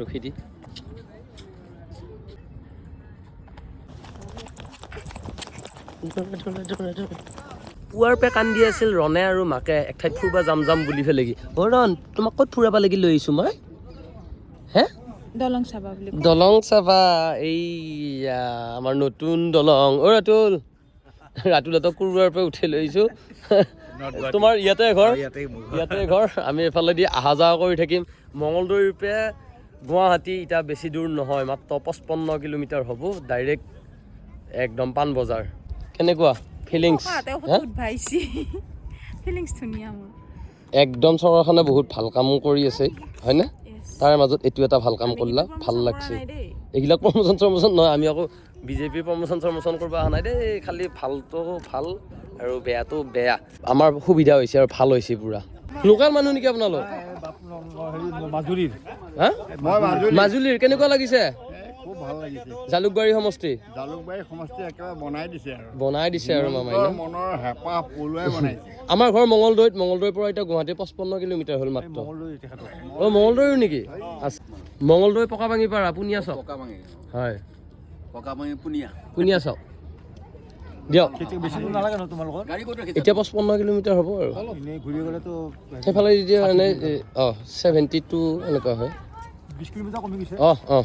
ৰখি দি পুৱাৰ পে কান্দি আছিল ৰণে আৰু মাকে এক ঠাইত ফুৰবা যাম যাম বুলি ফেলে কি অ ৰণ তোমাক ক'ত ফুৰাব লাগি লৈ আহিছোঁ মই হে দলং চাবা বুলি দলং চাবা এই আমাৰ নতুন দলং অ ৰাতুল ৰাতুলহঁতক কুৰুৱাৰ পৰা উঠাই লৈ আহিছোঁ তোমাৰ ইয়াতে ঘৰ আমি এফালেদি অহা যোৱা কৰি থাকিম মঙলদৈৰ পৰা গুৱাহাটী এতিয়া বেছি দূৰ নহয় মাত্ৰ 55 কিলোমিটাৰ হ'ব ডাইৰেক্ট একদম পাণবজাৰ কেনেকুৱা ফিলিংছ ফিলিংছ ধুনীয়া মোৰ একদম চৰকাৰখনে বহুত ভাল কাম কৰি আছে হয়নে তাৰে মাজত এইটো এটা ভাল কাম কৰিলা ভাল লাগছে এইবিলাক প্ৰমোচন নহয় আমি আকৌ বিজেপিৰ প্ৰমোচন কৰিব অহা নাই দেই খালি ভালটো ভাল আৰু বেয়াটো বেয়া আমাৰ সুবিধা হৈছে আৰু ভাল হৈছে পুৰা লোকেল মানুহ নেকি আপোনালোক মাজুলীৰ কেনেকুৱা লাগিছে খুব ভাল লাগিছে জালুকবাৰী সমষ্টি একেবাৰে বনাই দিছে আৰু মামাই মনৰ হেঁপাহ পলুৱাই বনাইছে আমাৰ ঘৰ মঙলদৈৰ পৰা এতিয়া গুৱাহাটী 55 কিলোমিটাৰ হ'ল মাত্ৰ অ মঙলদৈৰ নেকি মঙলদৈ পকাভাঙি পাৰ আপুনি আছক হয় পুনিয়া চাওক দিয়ক এতিয়া 55 কিলোমিটাৰ হ'ব আৰু সেইফালে এতিয়া এনে 72 এনেকুৱা হয় 20 কিলোমিটাৰ কমি গৈছে অঁ